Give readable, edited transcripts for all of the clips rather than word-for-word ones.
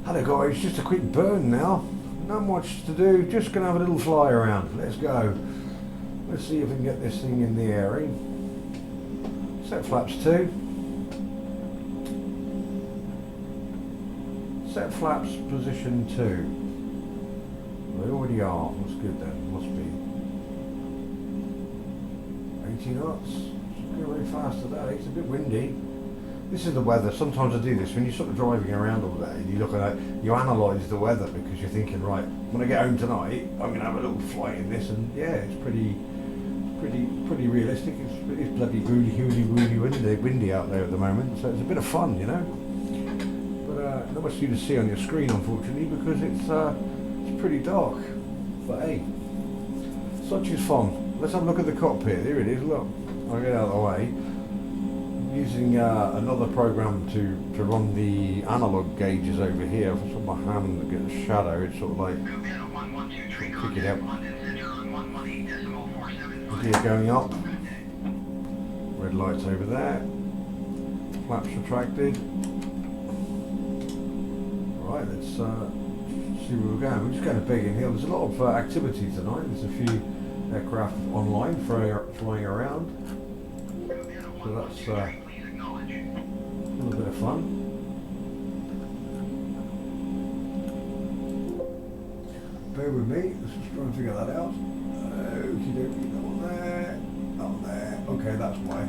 Hello guys, just a quick burn now. Not much to do, just gonna have a little fly around. Let's go. Let's see if we can get this thing in the air, eh? Set flaps 2. Set flaps position 2. They already are, that's good then, must be 80 knots. It's going very fast today, it's a bit windy. This is the weather. Sometimes I do this when you're sort of driving around all day and you look at it, you analyse the weather because you're thinking, right, when I get home tonight, I'm going to have a little flight in this, and yeah, it's pretty realistic. It's bloody windy out there at the moment, so it's a bit of fun, you know. But not much for you to see on your screen, unfortunately, because it's pretty dark. But hey, such is fun. Let's have a look at the cockpit. Here it is. Look, I'll get out of the way. Using another program to run the analog gauges over here. If I put my hand and get a shadow, it's sort of like pick it up. Here going up. Red lights over there. Flaps retracted. Right, let's see where we're going. We're just going to Biggin Hill. There's a lot of activity tonight. There's a few aircraft online flying around. So that's a little bit of fun. Bear with me, let's just try and figure that out. Okie dokie, that one there, that one there. Okay, that's why.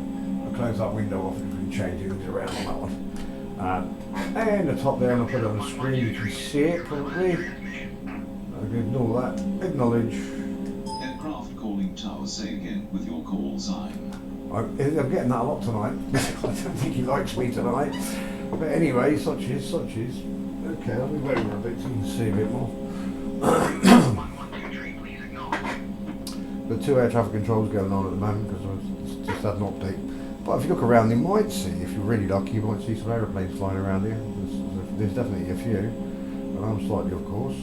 I'll close that window off if we can change things around on that one. And the top there, and I'll put it on the screen, you can see it probably. I'll ignore that, acknowledge. Aircraft calling tower, say again with your call sign. I'm getting that a lot tonight. I don't think he likes me tonight. But anyway, such is. Okay, I'll move over a bit so you can see a bit more. The 2 air traffic controls going on at the moment because I just had an update. But if you look around, you might see, if you're really lucky, you might see some aeroplanes flying around here. There's definitely a few. And I'm slightly, of course.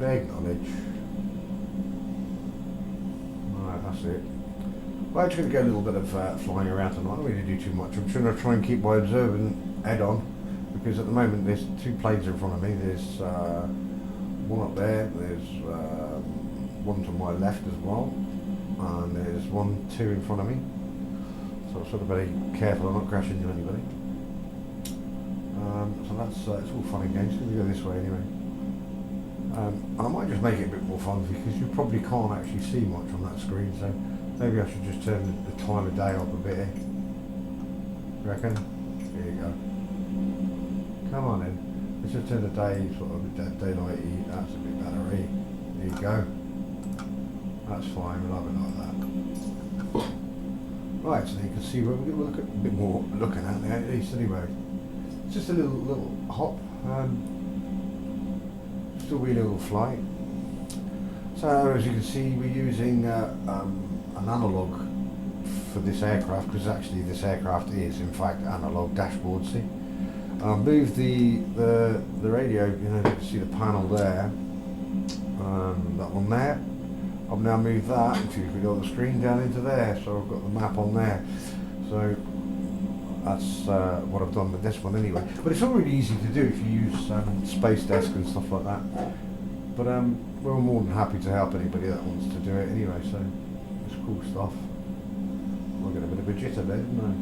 Acknowledge. Alright, that's it. Well, I'm just going to get a little bit of flying around tonight. I don't really do too much. I'm going to try and keep my observant head on, because at the moment there's 2 planes in front of me. There's one up there, there's one to my left as well, and there's 2 in front of me. So I'm sort of very careful I'm not crashing into anybody. So that's it's all fun and games. We're going to go this way anyway. I might just make it a bit more fun because you probably can't actually see much on that screen, so maybe I should just turn the time of day up a bit. You reckon? There you go. Come on then. Let's just turn the day sort of daylighty. That's a bit better, eh? There you go. That's fine, we'll have it like that. Right, so you can see where we'll look at a bit more looking at now, at least anyway. It's just a little hop. A wee little flight. So as you can see, we're using an analog for this aircraft, because actually this aircraft is in fact analog dashboard. See, move the radio. You know, you can see the panel there. That one there. I've now moved that. If we got the screen down into there, so I've got the map on there. So that's what I've done with this one anyway. But it's not really easy to do if you use Space Desk and stuff like that. But we're more than happy to help anybody that wants to do it anyway, so it's cool stuff. I'll get a bit of a jitter there, didn't I?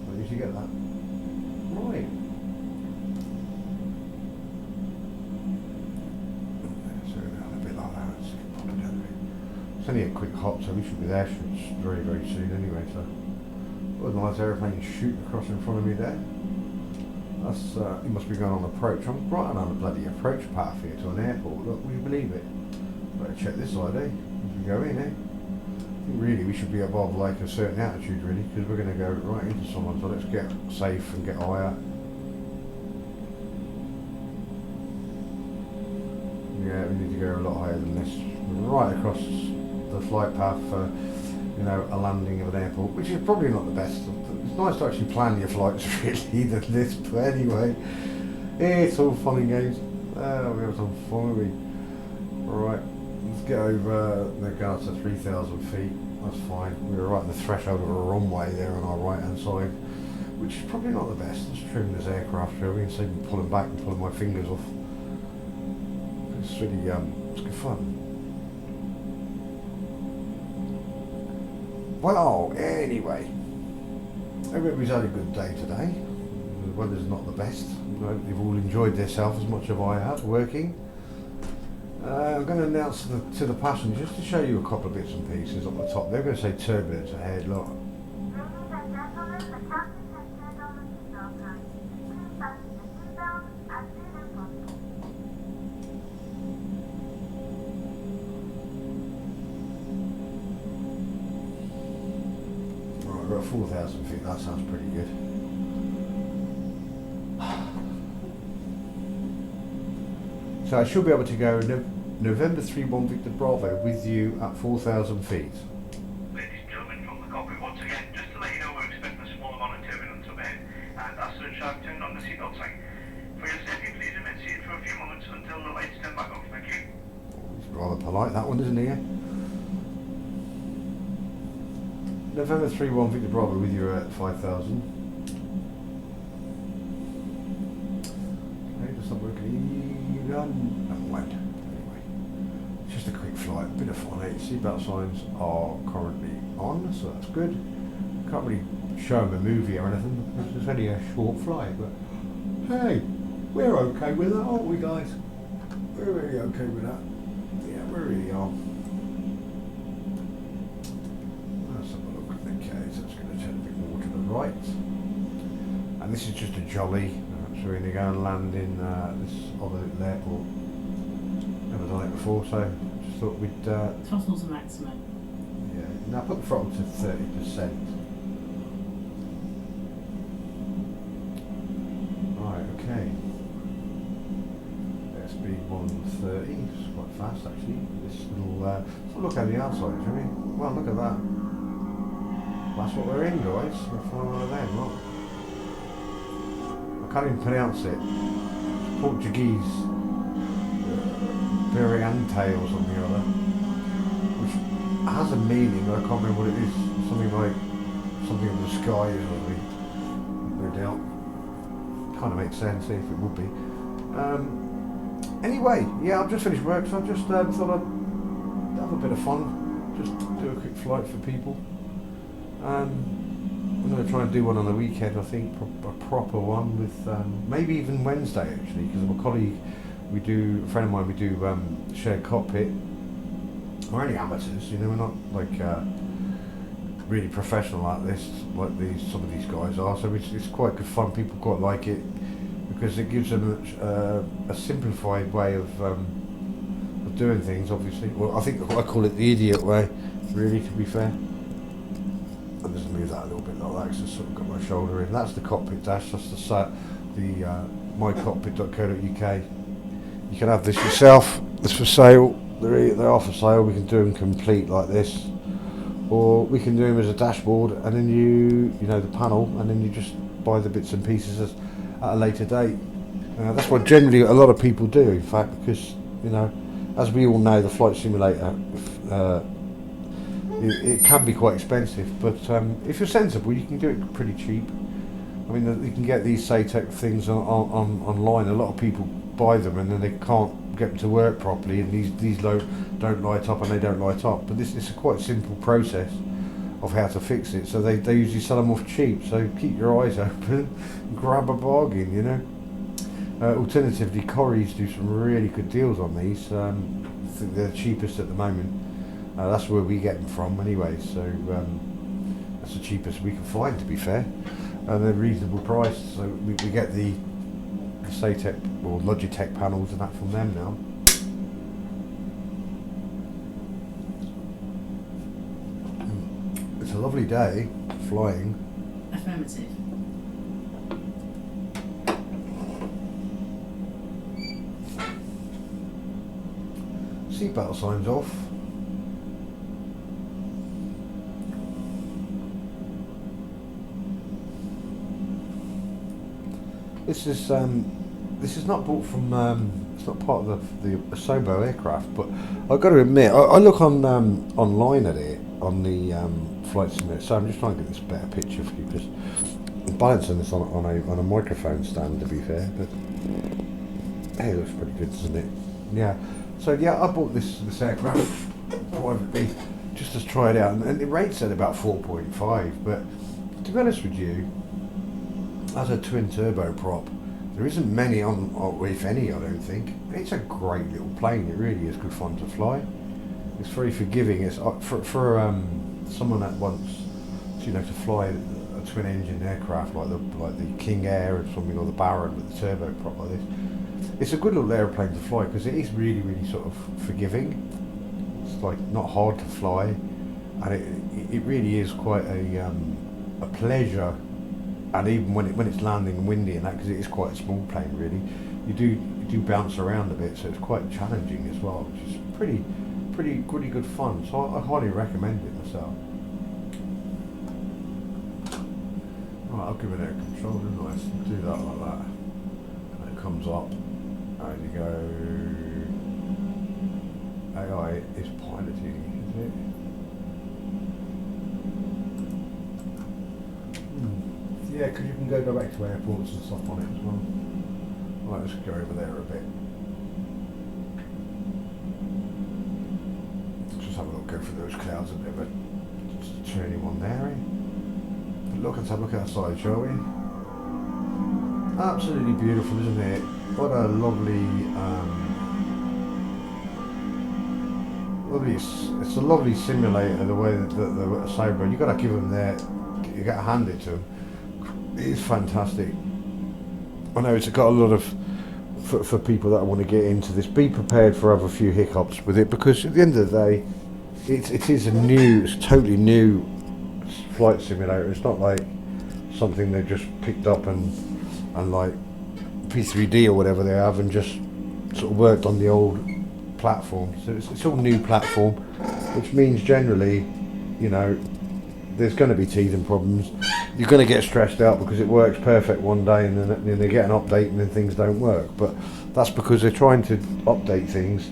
Where did you get that? Right. So a bit like that. Let's pop it down a bit. It's only a quick hop, so we should be there very, very soon anyway, so. What a nice aeroplane shooting across in front of me there. That's he must be going on approach. I'm right on a bloody approach path here to an airport. Look, will you believe it? Better check this side, eh? As we go in, eh? I think really we should be above like a certain altitude, really, because we're going to go right into someone. So let's get safe and get higher. Yeah, we need to go a lot higher than this. We're right across the flight path for, you know, a landing of an airport, which is probably not the best. It's It's nice to actually plan your flights really than this, but anyway, it's all fun and games. We have some fun, we. Alright, let's get over the guards to 3,000 feet. That's fine. We were right on the threshold of a runway there on our right hand side, which is probably not the best. Let's trim this aircraft here. We can see me pulling back and pulling my fingers off. It's really it's good fun. Well, anyway, everybody's had a good day today. The weather's not the best. I hope you've all enjoyed themselves as much as I have working. I'm going to announce to the passengers, just to show you a couple of bits and pieces up the top. They're going to say turbulence ahead, look. Right, we're at 4,000 feet, that sounds pretty good. So I should be able to go November 3-1 Victor Bravo with you at 4,000 feet. Ladies and gentlemen, from the cockpit once again, just to let you know we're expecting a small amount of turbulence overhead, and as such I've turned on the seatbelt sign. For your safety, please remain seated for a few moments until the lights turn back off. Thank you. He's rather polite, that one, isn't he? November 3-1 Victor Bravo with you at 5,000. Okay, just not working. And went. Anyway, just a quick flight, a bit of fun. Seatbelt signs are currently on, so that's good. Can't really show them a movie or anything because it's only a short flight, but hey, we're okay with that, aren't we, guys? We're really okay with that. Yeah, we really are. Let's have a look. Okay, so it's going to turn a bit more to the right. And this is just a jolly. So we're going to go and land in this other airport. Never done it before, so just thought we'd... Throttle's the maximum. Yeah, now put the throttle to 30%. Right, okay. Speed 130, it's quite fast actually. This little... look at the outside, shall we? Well, look at that. That's what we're in, guys. We're flying one of them, look. I can't even pronounce it. It's Portuguese, Variante or something or other, which has a meaning, but I can't remember what it is. Something like something of the sky or something. No doubt. Kind of makes sense if it would be. Anyway, yeah, I've just finished work, so I just thought I'd have a bit of fun. Just do a quick flight for people. I'm going to try and do one on the weekend, I think, a proper one with maybe even Wednesday actually, because my colleague, a friend of mine, we do shared cockpit. We're only amateurs, you know, we're not like really professional like this, like some of these guys are. So it's quite good fun. People quite like it because it gives them a simplified way of doing things. Obviously, well, I think I call it the idiot way, really, to be fair. I'll just move that a little bit like that because I've sort of got my shoulder in. That's the cockpit dash. That's the mycockpit.co.uk. You can have this yourself. It's for sale. They are for sale. We can do them complete like this, or we can do them as a dashboard, and then you know the panel, and then you just buy the bits and pieces at a later date. That's what generally a lot of people do, in fact, because you know, as we all know, the flight simulator. It can be quite expensive, but if you're sensible, you can do it pretty cheap. I mean, you can get these SATEC things online. A lot of people buy them and then they can't get them to work properly, and these don't light up and they don't light up. But this is a quite simple process of how to fix it. So they usually sell them off cheap. So keep your eyes open, and grab a bargain, you know. Alternatively, Corries do some really good deals on these. I think they're the cheapest at the moment. That's where we get them from anyway, so that's the cheapest we can find, to be fair, and they're reasonable priced. So we get the SATEC or Logitech panels and that from them now. It's a lovely day flying. Affirmative. Seatbelt signs off. This is not bought from. It's not part of the Asobo aircraft, but I've got to admit, I look on online at it on the flight simulator. So I'm just trying to get this better picture for you because I'm balancing this on a microphone stand, to be fair. But hey, it looks pretty good, doesn't it? Yeah. So yeah, I bought this aircraft privately just to try it out, and it rates at about 4.5. But to be honest with you, as a twin turbo prop, there isn't many on, or if any, I don't think. It's a great little plane. It really is good fun to fly. It's very forgiving. It's for someone that wants, to fly a twin engine aircraft like the King Air or something, or the Baron with the turbo prop like this. It's a good little airplane to fly because it is really, really sort of forgiving. It's like not hard to fly, and it really is quite a pleasure. And even when it's landing and windy and that, because it is quite a small plane, really, you do bounce around a bit, so it's quite challenging as well, which is pretty good fun. So I highly recommend it myself. Right, I'll give it a control, didn't I? So do that like that, and it comes up. There you go. AI is piloting, is it? Yeah, because you can go direct to airports and stuff on it as well. Right, let's go over there a bit. Just have a look, go through those clouds a bit of a turny one there, eh? But look, let's have a look outside, shall we? Absolutely beautiful, isn't it? What a lovely, it's a lovely simulator, the way that the Sabre, you got to give them their, you got to hand it to them. It is fantastic. I know it's got a lot of, for people that want to get into this, be prepared for have a few hiccups with it, because at the end of the day, it is it's totally new flight simulator. It's not like something they just picked up and like P3D or whatever they have and just sort of worked on the old platform. So it's all new platform, which means generally, there's going to be teething problems. You're going to get stressed out because it works perfect one day and then they get an update and then things don't work. But that's because they're trying to update things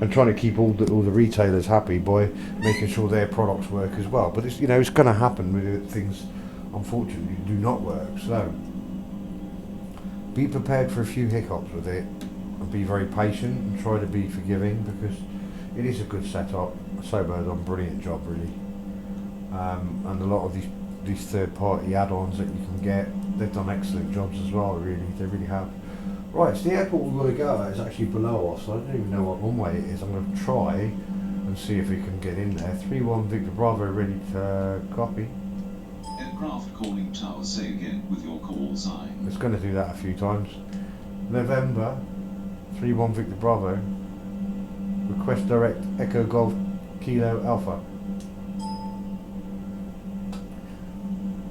and trying to keep all the retailers happy by making sure their products work as well. But it's it's going to happen with things, unfortunately, do not work. So be prepared for a few hiccups with it and be very patient and try to be forgiving, because it is a good setup. Asobo has done a brilliant job, really. And a lot of these third-party add-ons that you can get, they've done excellent jobs as well, really. They really have. Right, so the airport we're going to go at is actually below us, so I don't even know what runway it is. I'm going to try and see if we can get in there. 3-1 Victor Bravo, ready to copy. Aircraft calling tower, say again with your call sign. It's going to do that a few times. November, 3-1 Victor Bravo. Request direct Echo Golf Kilo Alpha.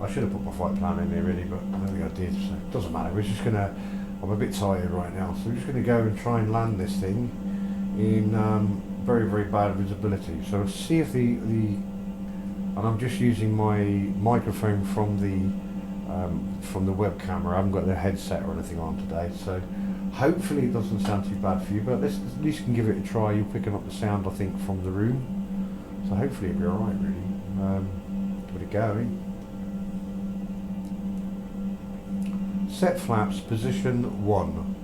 I should have put my flight plan in there really, but I don't think I did, so it doesn't matter. We're just going to, I'm a bit tired right now, so we're just going to go and try and land this thing in very, very bad visibility. So let's see if and I'm just using my microphone from the web camera. I haven't got the headset or anything on today, so hopefully it doesn't sound too bad for you, but let's at least can give it a try. You're picking up the sound, I think, from the room, so hopefully it'll be alright, really. Give it a go, eh? Set flaps, position 1.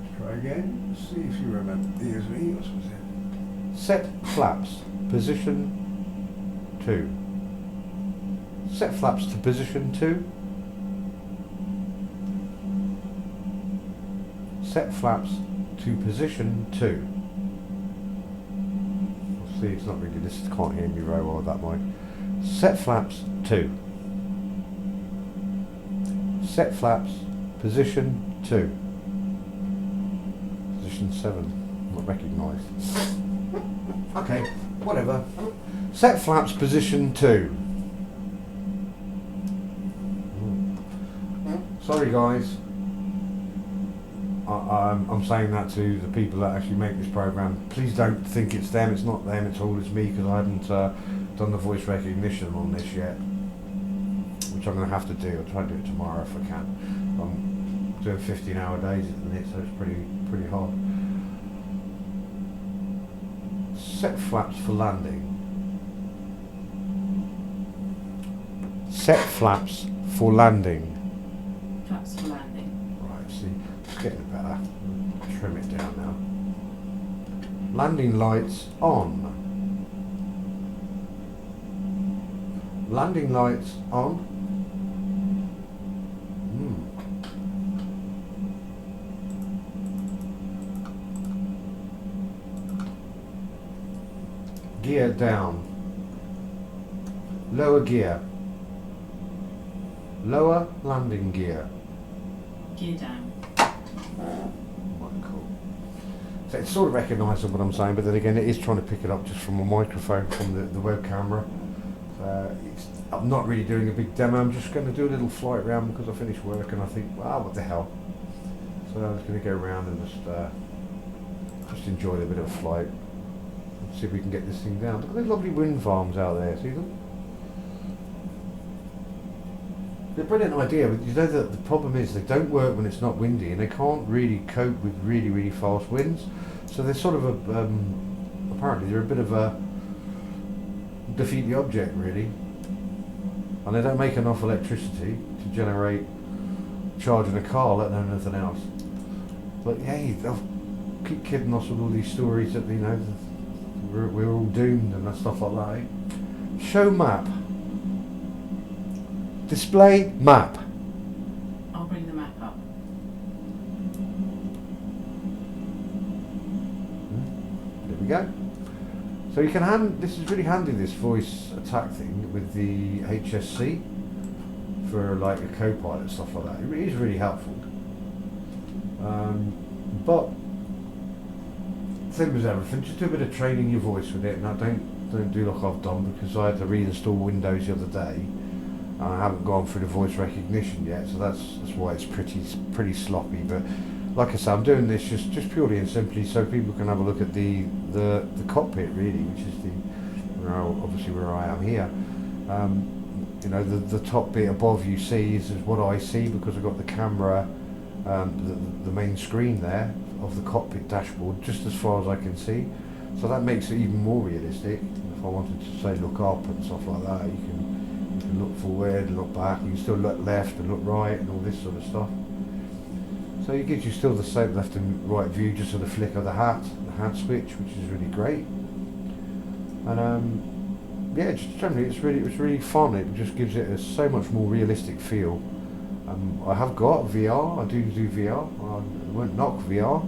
Let's try again, see if you remember. Here's me, what's it? Set flaps, position 2. Set flaps to position 2. Set flaps to position 2. We'll see, it's not really, this can't hear me very well with that mic. Set flaps 2. Set flaps, position 2. Position 7, not recognised. Okay, whatever. Set flaps, position 2. Sorry guys. I'm saying that to the people that actually make this program. Please don't think it's them. It's not them. It's all me, because I haven't done the voice recognition on this yet. which I'm going to have to do. I'll try and do it tomorrow if I can. I'm doing 15-hour days at the minute, so it's pretty hard. Set flaps for landing. Set flaps for landing. Flaps for landing. Right, see, it's getting better. Trim it down now. Landing lights on. Landing lights on. Gear down. Lower gear. Lower landing gear. Gear down. Right, cool. So it's sort of recognisable what I'm saying, but then again it is trying to pick it up just from a microphone from the web camera. I'm not really doing a big demo, I'm just going to do a little flight around because I finished work and I think, wow, what the hell. So I'm just going to go around and just enjoy a bit of a flight. See if we can get this thing down. Look at the lovely wind farms out there, see them? They're a brilliant idea, but you know that the problem is they don't work when it's not windy and they can't really cope with really fast winds. So they're sort of apparently they're a bit of a defeat the object really. And they don't make enough electricity to generate charging a car, let alone anything else. But hey, they'll keep kidding us with all these stories that, you know, we're all doomed and stuff like that. Eh? Show map. Display map. I'll bring the map up. There we go. So you can this is really handy, this voice attack thing with the HSC for like a co-pilot stuff like that. It is really helpful. But same as everything, just do a bit of training your voice with it. Now don't do like I've done, because I had to reinstall Windows the other day and I haven't gone through the voice recognition yet, so that's why it's pretty sloppy. But like I said, I'm doing this just purely and simply so people can have a look at the cockpit really, which is obviously where I am here. You know, the top bit above you see is what I see because I've got the camera, the main screen there of the cockpit dashboard just as far as I can see. So that makes it even more realistic. If I wanted to say look up and stuff like that, you can look forward, look back, you can still look left and look right and all this sort of stuff. So it gives you still the same left and right view, just with the flick of the hat switch, which is really great. And yeah, just generally it's really fun. It just gives it so much more realistic feel. I have got VR. I do VR. I won't knock VR,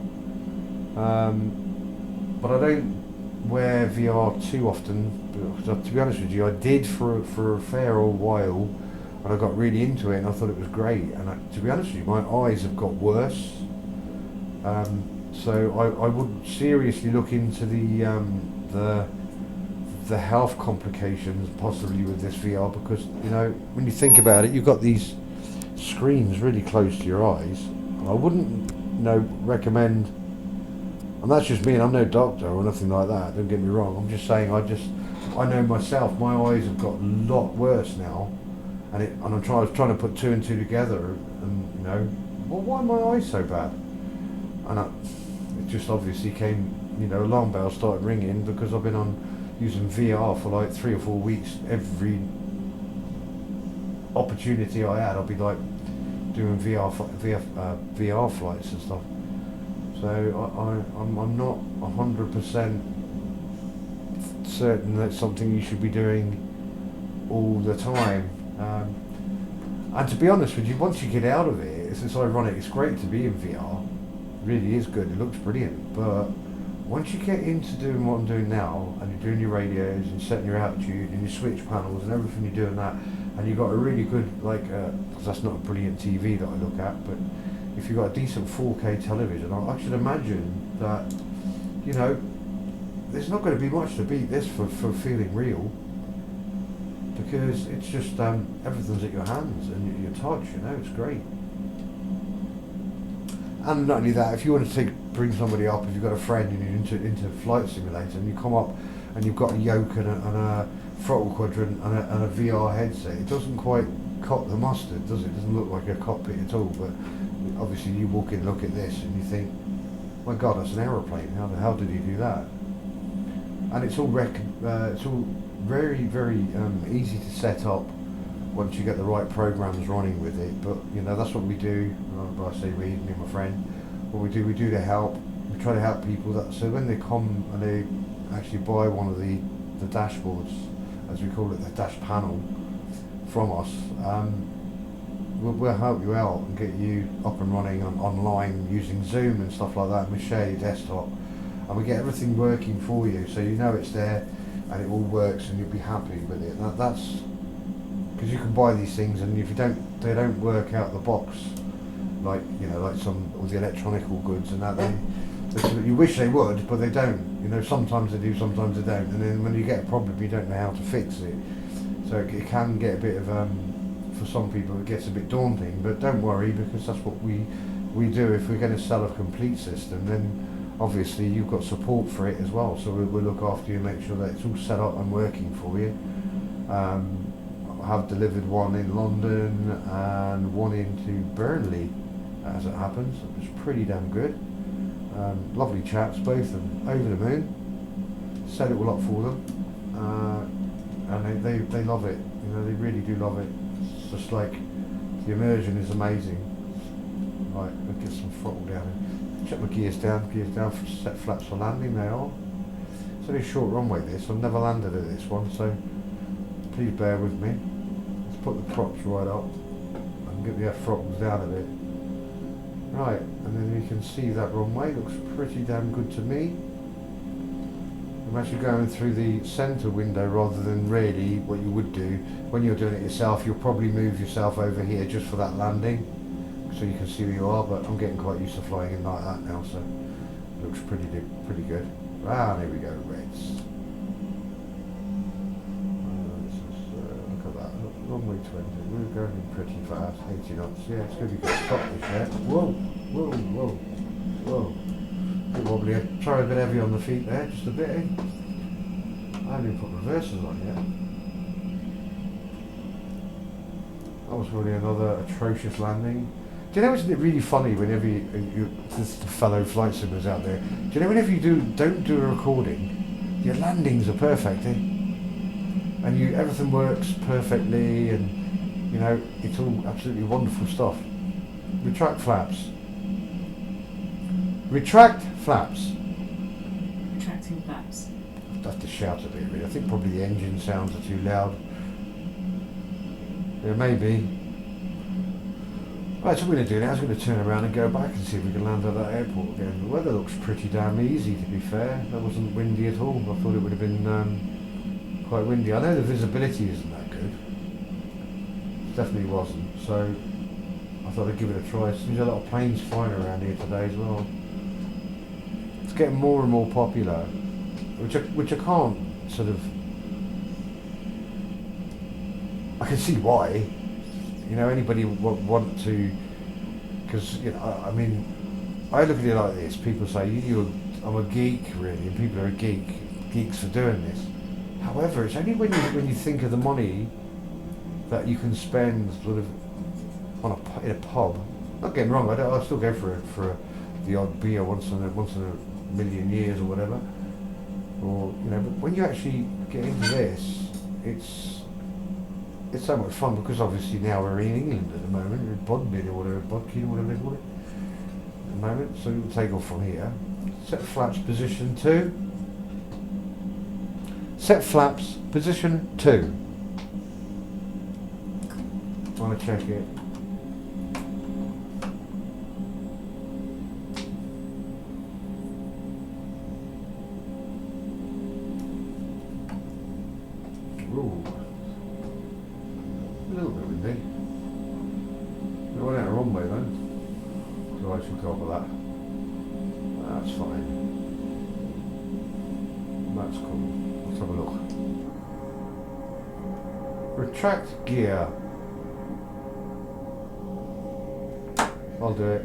but I don't wear VR too often. Because, to be honest with you, I did for a fair old while. And I got really into it and I thought it was great, and to be honest with you, my eyes have got worse, so I would seriously look into the health complications possibly with this VR, because you know, when you think about it, you've got these screens really close to your eyes, and I wouldn't recommend, and that's just me, and I'm no doctor or nothing like that, don't get me wrong, I'm just saying I know myself, my eyes have got a lot worse now. And I'm trying to put two and two together, and you know, well, why are my eyes so bad? And it just obviously came, you know, alarm bells started ringing because I've been using VR for like 3 or 4 weeks. Every opportunity I had, I'd be like doing VR flights and stuff. So I'm not 100% certain that's something you should be doing all the time. And to be honest with you, once you get out of it, it's ironic. It's great to be in VR, it really is good. It looks brilliant. But once you get into doing what I'm doing now, and you're doing your radios and setting your altitude and your switch panels and everything you're doing that, and you've got a really good because that's not a brilliant TV that I look at, but if you've got a decent 4K television, I should imagine that, you know, there's not going to be much to beat this for feeling real. Because it's just everything's at your hands and your touch, you know, it's great. And not only that, if you want to bring somebody up, if you've got a friend and you're into flight simulator, and you come up and you've got a yoke and a throttle quadrant and a VR headset, it doesn't quite the mustard, does it? It doesn't look like a cockpit at all, but obviously you walk in, look at this, and you think, my God, that's an aeroplane. How the hell did he do that? And it's all very, very easy to set up once you get the right programs running with it. But you know, that's what we do. When I say we, me and my friend, what we do to help. We try to help people that, so when they come and they actually buy one of the dashboards, as we call it, the dash panel from us, we'll help you out and get you up and running online using Zoom and stuff like that. And we share your desktop and we get everything working for you, so you know it's there and it all works and you'll be happy with it. That's because you can buy these things, and if they don't work out the box, like like some all the electronical goods and that. You wish they would, but they don't. You know, sometimes they do, sometimes they don't. And then when you get a problem, you don't know how to fix it. So it can get a bit of, for some people, it gets a bit daunting. But don't worry, because that's what we do. If we're going to sell a complete system, then obviously you've got support for it as well. So we'll look after you, make sure that it's all set up and working for you. I have delivered one in London and one into Burnley, as it happens. It was pretty damn good. Lovely chaps, both of them, over the moon. Set it all up for them, and they love it. You know, they really do love it. It's just like the immersion is amazing. Right, let's get some throttle down. Check my gears down. Set flaps for landing. They are. It's only a short runway this. I've never landed at this one, so please bear with me. Let's put the props right up and get the throttles down a bit. Right, and then you can see that runway looks pretty damn good to me. I'm actually going through the centre window rather than really what you would do when you're doing it yourself. You'll probably move yourself over here just for that landing, so you can see where you are. But I'm getting quite used to flying in like that now, so it looks pretty good. Ah, there we go, reds. Look at that, runway 20. We're going in pretty fast, 80 knots. Yeah, it's going to be good. Stop this there. Whoa. A bit wobbly. Sorry, a bit heavy on the feet there, just a bit. I haven't even put reversers on yet. That was really another atrocious landing. Do you know, isn't it really funny whenever you this fellow flight simmers out there? Do you know, whenever you don't do a recording, your landings are perfect, eh? And everything works perfectly, and you know, it's all absolutely wonderful stuff. Retract flaps. Retract flaps. Retracting flaps. I have to shout a bit, really. I think probably the engine sounds are too loud. Yeah, maybe. Right, so what we're going to do now is going to turn around and go back and see if we can land at that airport again. The weather looks pretty damn easy, to be fair. That wasn't windy at all. I thought it would have been quite windy. I know the visibility isn't that good. It definitely wasn't. So I thought I'd give it a try. There's a lot of planes flying around here today as well. It's getting more and more popular, which I can't sort of. I can see why. You know, anybody would want to, because you know, I mean, I look at it like this. People say I'm a geek, really, and people are geeks for doing this. However, it's only when you think of the money that you can spend sort of in a pub. Not getting wrong, I still go for the odd beer once in a million years or whatever. Or you know, but when you actually get into this, it's so much fun, because obviously now we're in England at the moment, in Bodmin or whatever, Bodkin or whatever they call it at the moment. So we'll take off from here. Set flaps position 2. Set flaps position 2. Want to check it. Ooh. A little bit windy. We went out a runway then, so I should go over that. That's fine. That's cool. Let's have a look. Retract gear. I'll do it.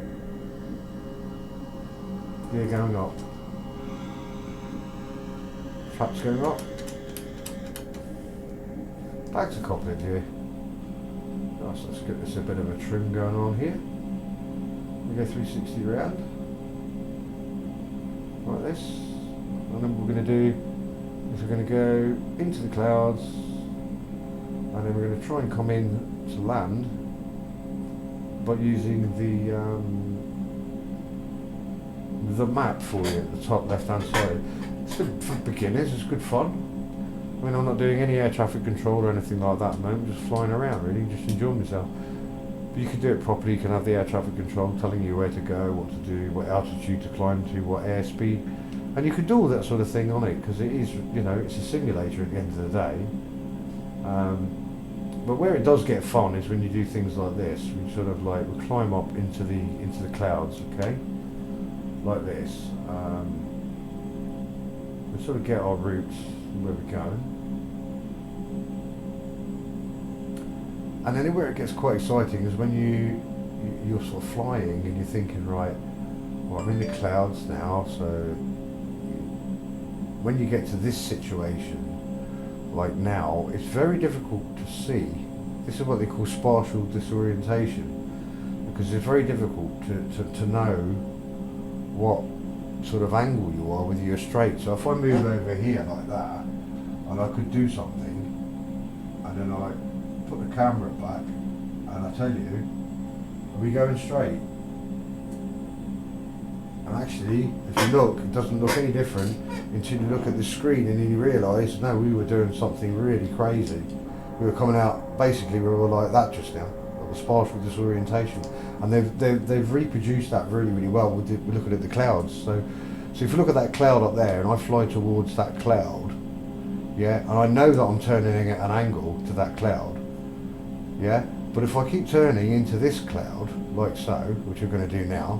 Gear going up. Flaps going up. Back to cockpit view. Nice, let's get this a bit of a trim going on here. We go 360 round, like this, and then what we're going to do is we're going to go into the clouds, and then we're going to try and come in to land by using the map for you at the top left hand side. It's good for beginners, it's good fun. I mean, I'm not doing any air traffic control or anything like that at the moment, just flying around really, just enjoying myself. But you can do it properly, you can have the air traffic control telling you where to go, what to do, what altitude to climb to, what airspeed, and you can do all that sort of thing on it, because it is, you know, it's a simulator at the end of the day. But where it does get fun is when you do things like this. We sort of like, we climb up into the clouds, okay, like this. We sort of get our routes where we're going. And then where it gets quite exciting is when you're sort of flying and you're thinking, right, well, I'm in the clouds now, so when you get to this situation, like now, it's very difficult to see. This is what they call spatial disorientation, because it's very difficult to know what sort of angle you are, whether you're straight. So if I move over here like that, and I could do something, and then I put the camera back, and I tell you, are we going straight? And actually, if you look, it doesn't look any different until you look at the screen and then you realise, no, we were doing something really crazy. We were coming out, basically we were like that just now, like the spatial disorientation. And they've reproduced that really, really well. We're looking at the clouds. So if you look at that cloud up there and I fly towards that cloud, yeah, and I know that I'm turning at an angle to that cloud, yeah, but if I keep turning into this cloud, like so, which we're going to do now,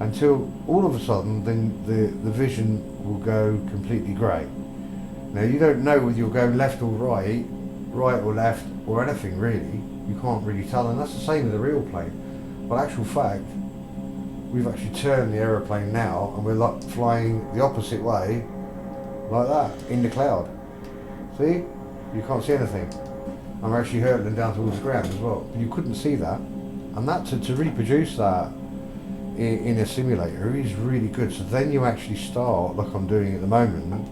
until all of a sudden then the vision will go completely grey. Now you don't know whether you're going left or right or left or anything really. You can't really tell, and that's the same with the real plane. But actual fact, we've actually turned the aeroplane now and we're like flying the opposite way, like that, in the cloud. See? You can't see anything. I'm actually hurtling down towards the ground as well. But you couldn't see that. And that to reproduce that in a simulator is really good. So then you actually start, like I'm doing at the moment,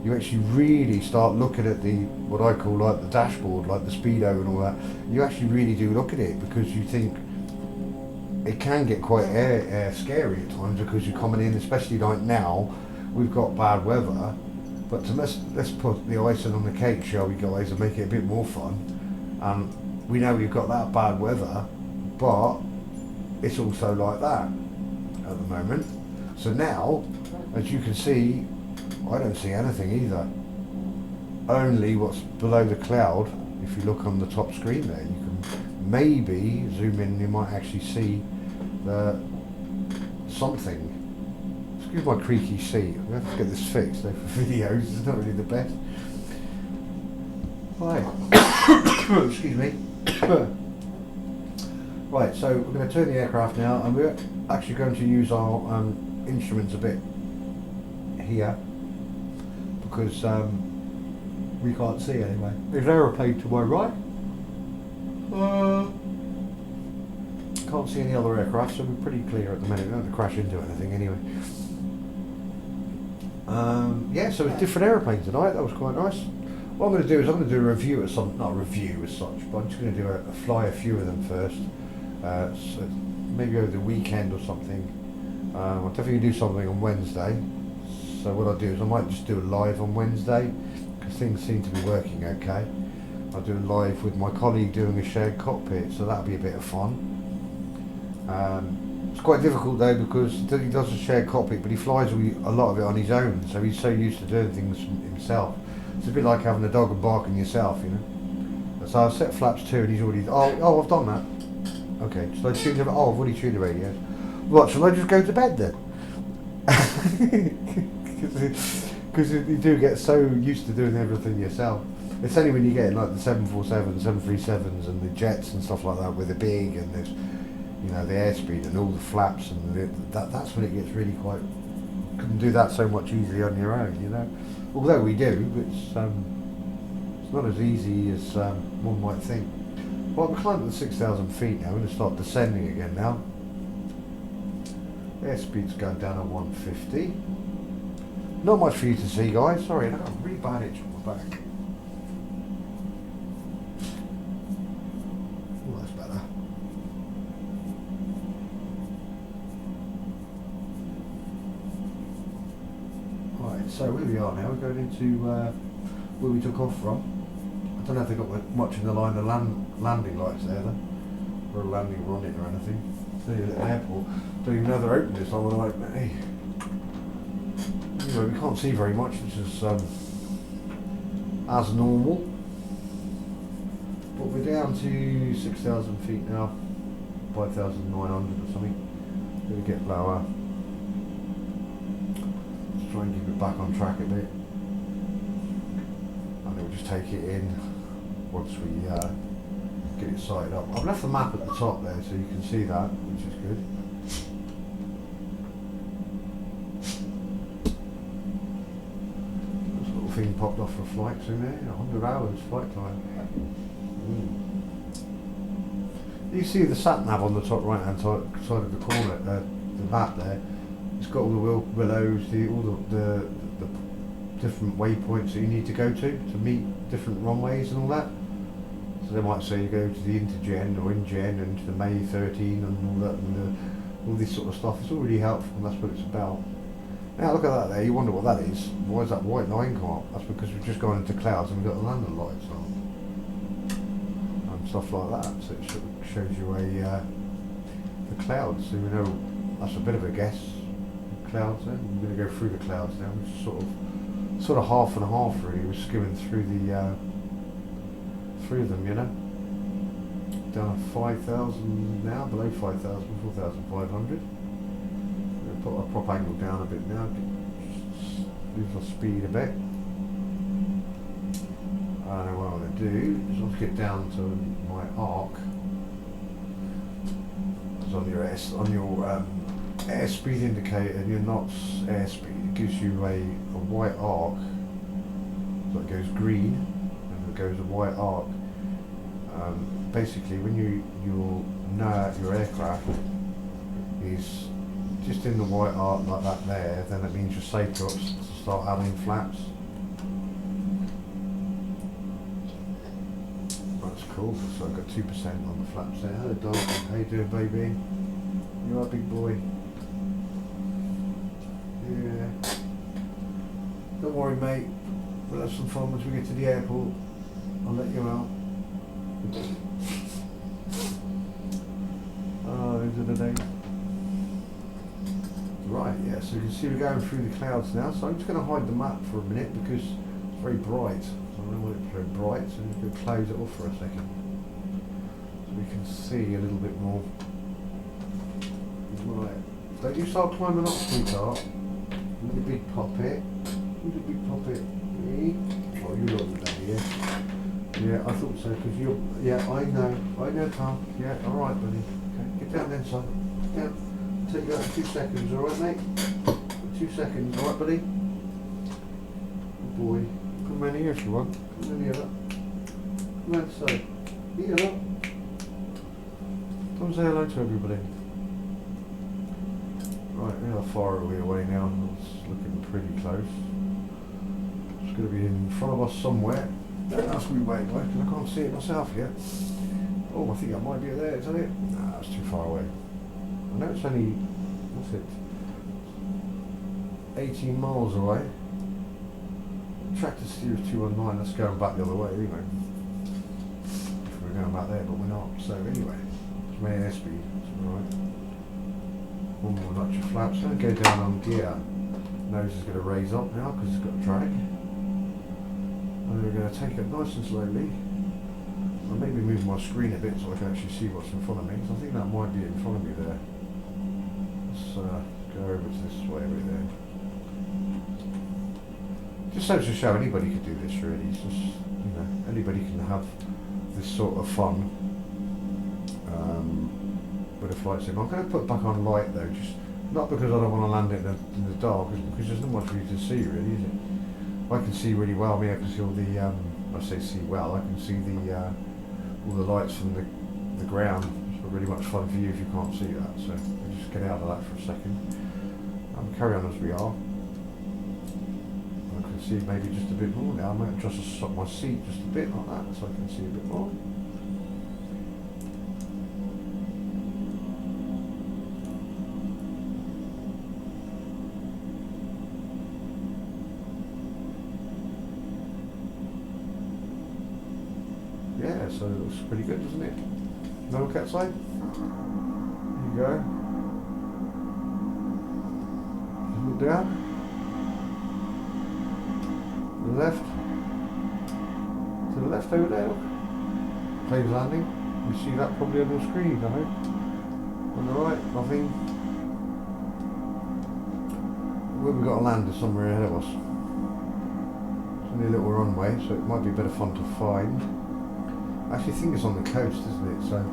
you actually really start looking at the, what I call like the dashboard, like the speedo and all that. You actually really do look at it, because you think it can get quite scary at times, because you're coming in, especially like now, we've got bad weather. But let's put the icing on the cake, shall we guys, and make it a bit more fun. We know we've got that bad weather, but it's also like that at the moment. So now, as you can see, I don't see anything either. Only what's below the cloud. If you look on the top screen there, you can maybe zoom in, you might actually see something. Excuse my creaky seat, we have to get this fixed though for videos, it's not really the best. Right, excuse me. Right, so we're going to turn the aircraft now, and we're actually going to use our instruments a bit here, because we can't see anyway. There's an aeroplane to my right. Can't see any other aircraft, so we're pretty clear at the minute. We don't have to crash into anything anyway. Yeah, so it's different aeroplanes tonight. That was quite nice. What I'm going to do is I'm going to do a review of some, not a review as such, but I'm just going to do fly a few of them first. So maybe over the weekend or something. I'll definitely do something on Wednesday. So what I'll do is I might just do a live on Wednesday, because things seem to be working okay. I'll do a live with my colleague doing a shared cockpit, so that'll be a bit of fun. It's quite difficult though, because he does a shared cockpit, but he flies a lot of it on his own, so he's so used to doing things himself. It's a bit like having a dog and barking yourself, you know. So I've set flaps 2 and he's already, oh I've done that. Okay, shall I tune the, oh I've already tuned the radios. What, shall I just go to bed then? Because you do get so used to doing everything yourself. It's only when you get like the 747s, 737s and the jets and stuff like that, where they're big and there's, you know, the airspeed and all the flaps, and that's when it gets really quite, you couldn't do that so much easily on your own, you know. Although we do, but it's not as easy as one might think. Well, we've climbed to 6,000 feet now. We're going to start descending again now. Airspeed's going down at 150. Not much for you to see, guys. Sorry, I've got a really bad itch on my back. Oh, that's better. Right, so where we are now, we're going into where we took off from. I don't know if they've got much in the line of landing lights there, or a landing on it or anything. The airport. Don't even know they're open this time of night, but hey. Anyway, we can't see very much, which is as normal. But we're down to 6,000 feet now, 5,900 or something. Gonna get lower. Let's try and keep it back on track a bit. And then we'll just take it in once we get it sighted up. I've left the map at the top there so you can see that, which is good. This little thing popped off for flights in there, 100 hours flight time. You see the sat nav on the top right hand side of the corner, the map there. It's got all the willows, all the different waypoints that you need to go to meet different runways and all that. So they might say you go to the Intergen or InGen and to the May 13 and all that, and all this sort of stuff. It's all really helpful, and that's what it's about. Now look at that there, you wonder what that is. Why is that white line come up? That's because we've just gone into clouds and we've got the landing lights on. And stuff like that. So it shows you the clouds, so we know that's a bit of a guess. The clouds there. We're going to go through the clouds now, which is sort of half and half really. We're skimming through through them, you know. Down at 5,000 now, below 5,000, 4,500. Put our prop angle down a bit now, lose our speed a bit. And what I'm going to do is I'll get down to my arc. It's on your airspeed indicator and your knots airspeed. It gives you a white arc, so it goes green and it goes a white arc. Basically, when your aircraft is just in the white arc like that there, then it means you're safe to start adding flaps. That's cool. So I've got 2% on the flaps there. Hello dog, how you doing baby? You are a big boy. Yeah. Don't worry mate, we'll have some fun once we get to the airport. I'll let you out. Oh, those are the days. Right, yeah, so you can see we're going through the clouds now, so I'm just going to hide the map for a minute because it's very bright. So I don't want it to be very bright, so I'm just going to close it off for a second. So we can see a little bit more. Right, don't you start climbing up, sweetheart. Look at the big puppet. Look at the big puppet. Me? Oh, you love it, daddy, yeah? Yeah, I thought so, because you're... Yeah, I know, Tom. Yeah, alright, buddy. Okay, get down then, son. Get down. Take you out in 2 seconds, alright mate? 2 seconds, alright buddy? Good boy. Come round here if you want. Come round here, look. Come round this side. Here, look. Come say hello to everybody. Right, we are far away now. It's looking pretty close. It's going to be in front of us somewhere. Don't ask me where, because I can't see it myself yet. Oh, I think that might be there, isn't it? Nah, that's too far away. I know it's only, what's it, 18 miles away. Tractor steer is 219, that's going back the other way anyway. If we're going back there, but we're not. So anyway, it's my airspeed, it's alright. One more notch of flaps, going to go down on gear. Nose is going to raise up now because it's got a drag. And we're going to take it nice and slowly. I'll maybe move my screen a bit so I can actually see what's in front of me. So I think that might be in front of me there. Let's go over to this way over there. Just so to show anybody could do this really. It's just, you know, anybody can have this sort of fun with a flight sim. I'm going to put back on light though, just not because I don't want to land it in the dark, because there's not much for you to see really, is it? I can see really well. I mean, I can see all the, I say see well, I can see the all the lights from the ground. It's not really much fun for you if you can't see that, so we'll just get out of that for a second. Carry on as we are. I can see maybe just a bit more now. I might just stop my seat just a bit like that so I can see a bit more. Yeah, so it looks pretty good, doesn't it? No look outside? There you go. Just look down. To the left. To the left over there. Plane's landing. You see that probably on the screen, I hope. On the right, nothing. Well, we've got to land somewhere ahead of us. It's only a little runway, so it might be a bit of fun to find. I actually think it's on the coast, isn't it? So I'm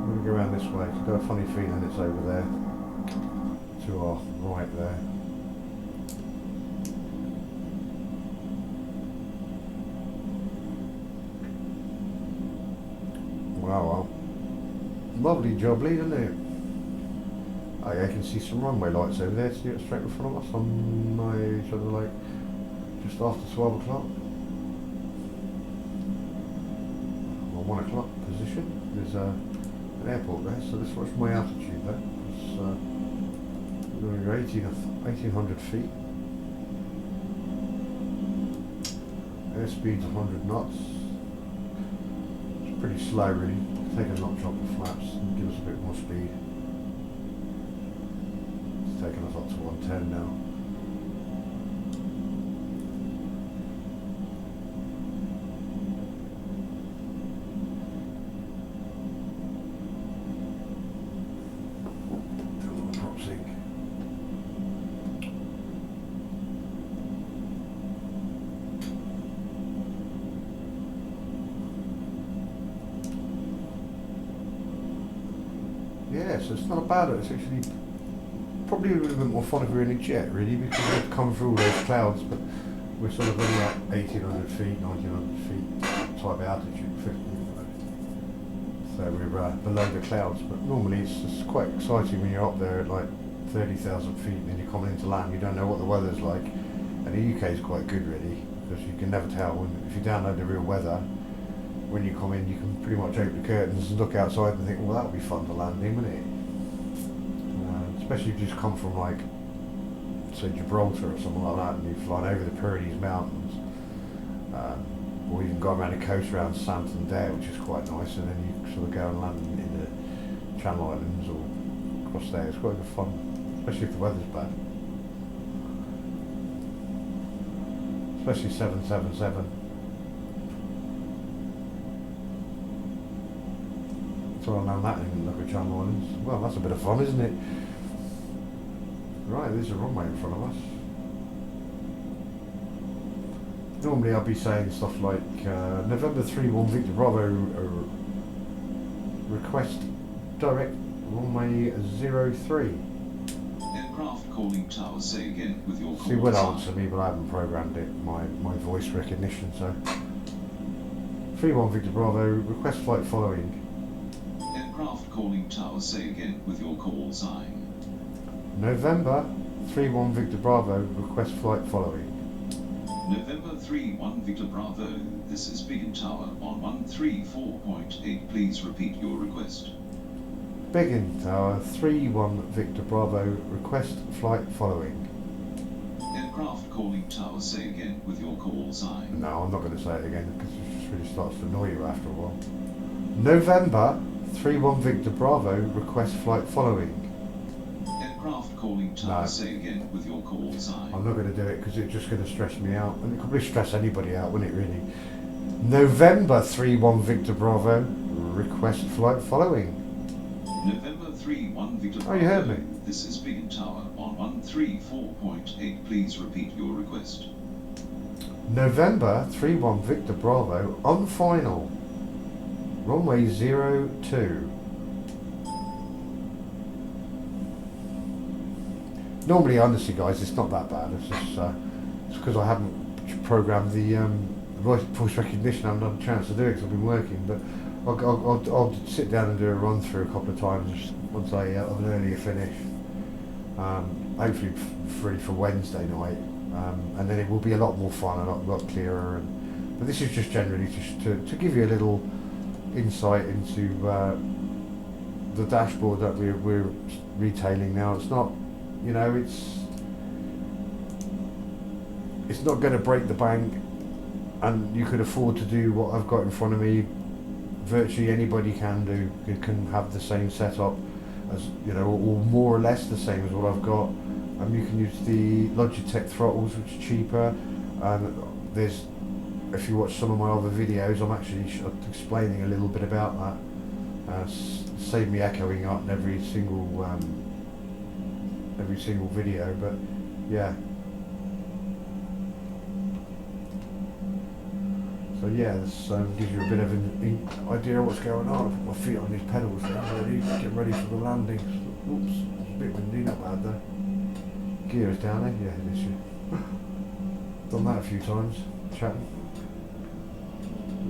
going to go around this way. I've got a funny feeling it's over there, to our right there. Wow, well, lovely jubbly, isn't it? Oh yeah, I can see some runway lights over there. See it straight in front of us on my sort of like just after 12 o'clock. 1 o'clock position. There's an airport there, so this was my altitude there. It's we're 1800 feet. Airspeed's 100 knots. It's pretty slow really. Take a notch off the flaps and give us a bit more speed. It's taking us up to 110 now. Yeah, so it's not bad. It's actually probably a little bit more fun if we're in a jet, really, because we've come through all those clouds, but we're sort of only at 1800 feet, 1900 feet type altitude, 50. So we're below the clouds, but normally it's just quite exciting when you're up there at like 30,000 feet and then you're coming into land. You don't know what the weather's like, and the UK is quite good, really, because you can never tell. If you download the real weather, when you come in, you can pretty much open the curtains and look outside and think, well, that would be fun to land in, wouldn't it? Especially if you just come from, like, say, Gibraltar or something like that, and you've flown over the Pyrenees Mountains, or even go around the coast around Santander, which is quite nice, and then you sort of go and land in the Channel Islands or across there. It's quite good fun, especially if the weather's bad. Especially 777. So I'll land that in look at Channel Islands. Well, that's a bit of fun, isn't it? Right, there's a runway in front of us. Normally I'll be saying stuff like November 3-1 Victor Bravo request direct runway 03. Aircraft calling tower, say again with your call See, will sign. answer me, but I haven't programmed it, my voice recognition, so 3-1 Victor Bravo, request flight following. Aircraft calling tower, say again with your call sign. November 3-1 Victor Bravo, request flight following. November 3-1 Victor Bravo, this is Beacon Tower on 134.8. Please repeat your request. Beacon Tower 3-1 Victor Bravo, request flight following. Aircraft calling tower, say again with your call sign. No, I'm not going to say it again because it just really starts to annoy you after a while. November 3-1 Victor Bravo, request flight following. Aircraft calling tower, No. say again with your call sign. I'm not going to do it because it's just going to stress me out, and it could probably stress anybody out, wouldn't it really? November 3-1 Victor Bravo, request flight following. November 3-1 Victor Bravo. Oh, you heard me. This is Beacon Tower on 134.8. Please repeat your request. November 3-1 Victor Bravo, on final. Runway 02. Normally, honestly, guys, it's not that bad. It's just it's because I haven't programmed the voice recognition. I haven't had a chance to do it because I've been working, but I'll sit down and do a run through a couple of times once I have an earlier finish. Hopefully free for Wednesday night, and then it will be a lot more fun, a lot clearer. But this is just generally just to give you a little insight into the dashboard that we're retailing now. It's not, you know, it's not going to break the bank, and you could afford to do what I've got in front of me. Virtually anybody can do. You can have the same setup as, you know, or more or less the same as what I've got. You can use the Logitech throttles, which are cheaper. There's, if you watch some of my other videos, I'm actually explaining a little bit about that. Save me echoing up in every single video, but yeah. So yeah, this gives you a bit of an idea of what's going on. I put my feet on these pedals now, getting ready for the landing. Oops, it's a bit windy, not bad though. Gear is down there, yeah it is. Yeah. Done that a few times, chatting.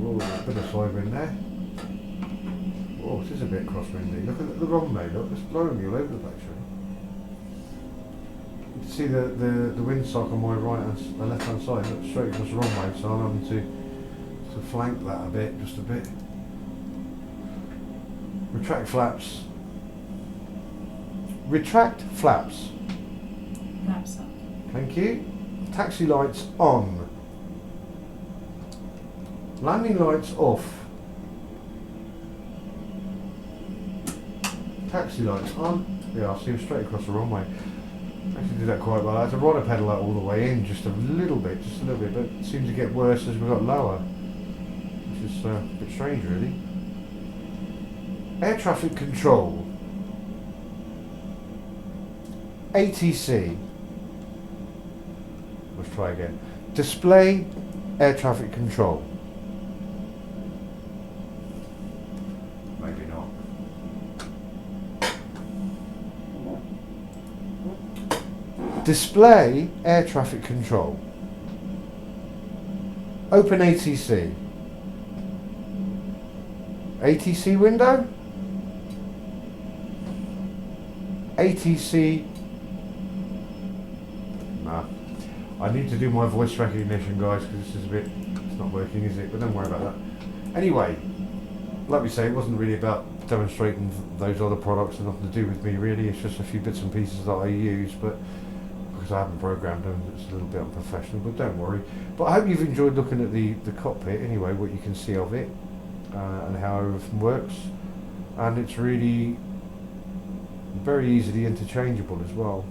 Oh, a bit of side wind there. Oh, it is a bit crosswindy. Look at the runway, look, it's blowing me all over the place really. You can see the windsock on my left hand side, look straight across the runway, so I'm having to flank that a bit, just a bit. Retract flaps. Retract flaps. Flaps up. Thank you. Taxi lights on. Landing lights off. Taxi lights on. Yeah, I'll see them straight across the runway. Actually did that quite well. I had to rod a pedal that all the way in, just a little bit, but it seems to get worse as we got lower. Which is a bit strange really. Air traffic control. ATC. Let's try again. Display air traffic control. Maybe not. Display air traffic control. Open ATC. ATC window. ATC. Nah. I need to do my voice recognition, guys, because this is it's not working, is it? But don't worry about that. Anyway, like we say, it wasn't really about demonstrating those other products, and nothing to do with me really. It's just a few bits and pieces that I use, but because I haven't programmed them, it's a little bit unprofessional, but don't worry. But I hope you've enjoyed looking at the cockpit anyway, what you can see of it, and how everything works. And it's really very easily interchangeable as well.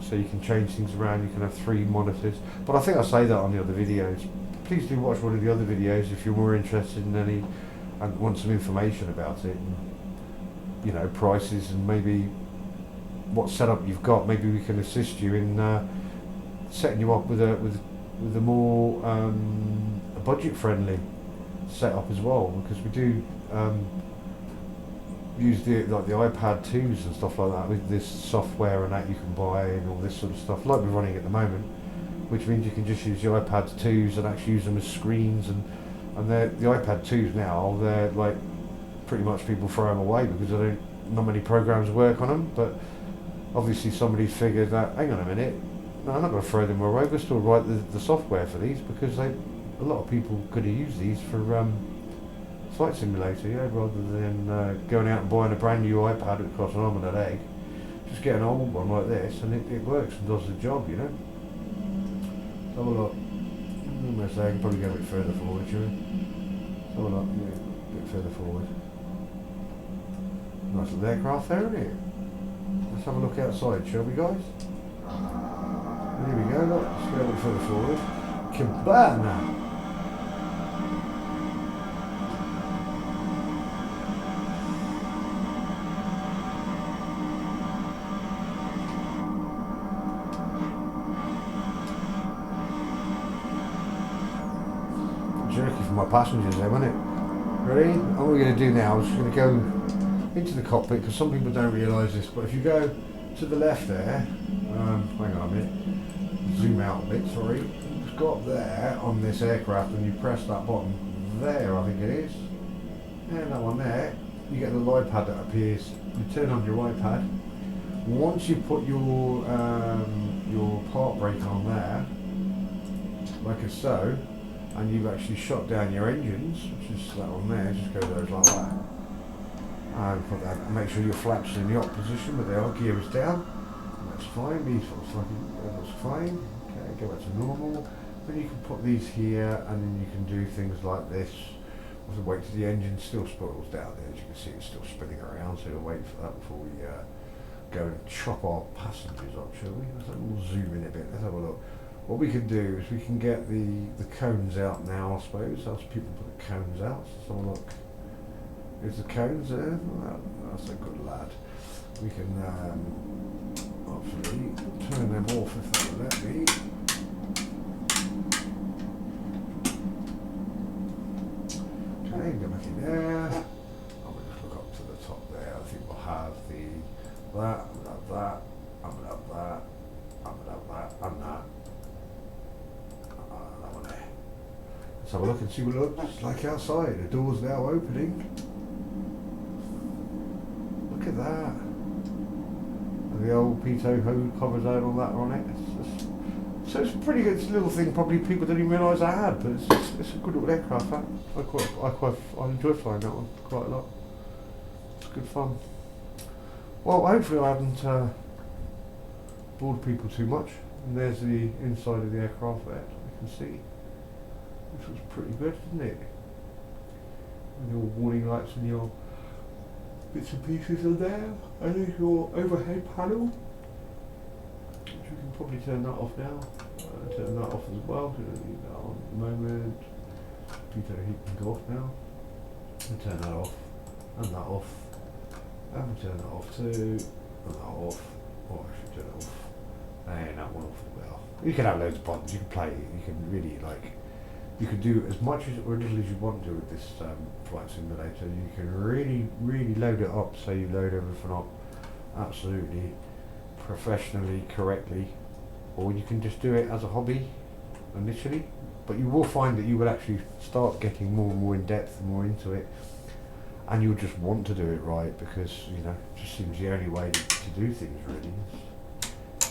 So you can change things around, you can have 3 monitors. But I think I say that on the other videos. Please do watch one of the other videos if you're more interested in any and want some information about it. And, you know, prices and maybe what setup you've got. Maybe we can assist you in setting you up with a more a budget-friendly setup as well, because we do use the iPad 2s and stuff like that with this software and that you can buy and all this sort of stuff, like we're running at the moment, which means you can just use the iPad 2s and actually use them as screens, and the iPad 2s now, they're like pretty much people throw them away because not many programs work on them. But obviously somebody's figured that, hang on a minute, no, I'm not going to throw them away, we'll still write the software for these, because a lot of people could have used these for flight simulator, yeah, rather than going out and buying a brand new iPad that costs an arm and a leg. Just get an old one like this and it works and does the job, you know. So have a look. I'm going to say I can probably go a bit further forward, shall we? So have a look, yeah, a bit further forward. Nice little aircraft there, isn't it? Let's have a look outside, shall we, guys? Here we go, look, let's go a bit further forward. Cabana! Jerky for my passengers there, wasn't it? Ready? And what we're going to do now is we're going to go into the cockpit, because some people don't realise this, but if you go to the left there, hang on a minute, zoom out a bit, sorry, got there on this aircraft, and you press that button there, I think it is, and that one there, you get the light pad that appears. You turn on your iPad. Once you put your park brake on there, like so, and you've actually shut down your engines, which is that one there, just go those like that. And put that, make sure your flaps in the up position, but they are, gear is down. That's fine, these looks like that's fine. Okay, go back to normal. Then you can put these here, and then you can do things like this. We'll have to wait till the engine still spirals down there. As you can see, it's still spinning around, so we'll wait for that before we go and chop our passengers up, shall we? We'll zoom in a bit, let's have a look. What we can do is we can get the cones out now, I suppose. As people put the cones out, let's have a look. Is the cones there? Well, that's a good lad. We can obviously turn them off if they will let me. Okay, go back in there. I'm going to just look up to the top there. I think we'll have that, I'm going to have that, I'm going to have that, I'm going to have that, and that. That one there. Let's have a look and see what it looks like outside. The door's now opening. Look at that. And the old Pitot hose covers out on that on it. So it's a pretty good little thing. Probably people didn't even realise I had, but it's a good little aircraft. That I enjoy flying that one quite a lot. It's good fun. Well, hopefully I haven't bored people too much. And there's the inside of the aircraft there, so you can see. This was pretty good, didn't it? And your warning lights and your bits and pieces are there. And there's your overhead panel, which we can probably turn that off now. Turn that off as well, so we don't need that on at the moment. Pitot heat can go off now. And turn that off, and that off, and we turn that off too, and that off. Oh, I should turn it off. And that one off as well. You can have loads of buttons, you can play, you can really you can do as much as or little as you want to do with this flight simulator. You can really load it up, so you load everything up absolutely professionally, correctly, or you can just do it as a hobby initially, but you will find that you will actually start getting more and more in depth and more into it, and you'll just want to do it right, because you know it just seems the only way to do things really.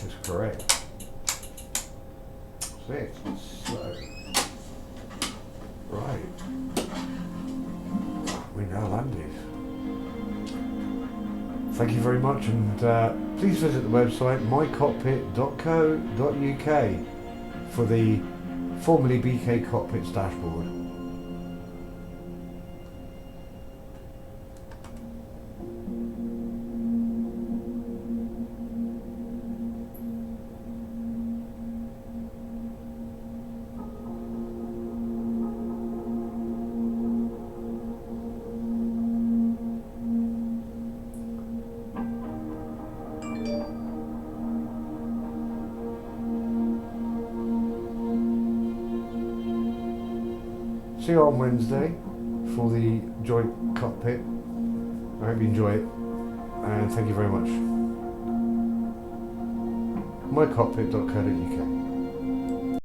It's correct. That's it. So, right. We now landed. Thank you very much, and please visit the website mycockpit.co.uk for the formerly BK Cockpits dashboard. See you on Wednesday for the joint cockpit. I hope you enjoy it, and thank you very much. mycockpit.co.uk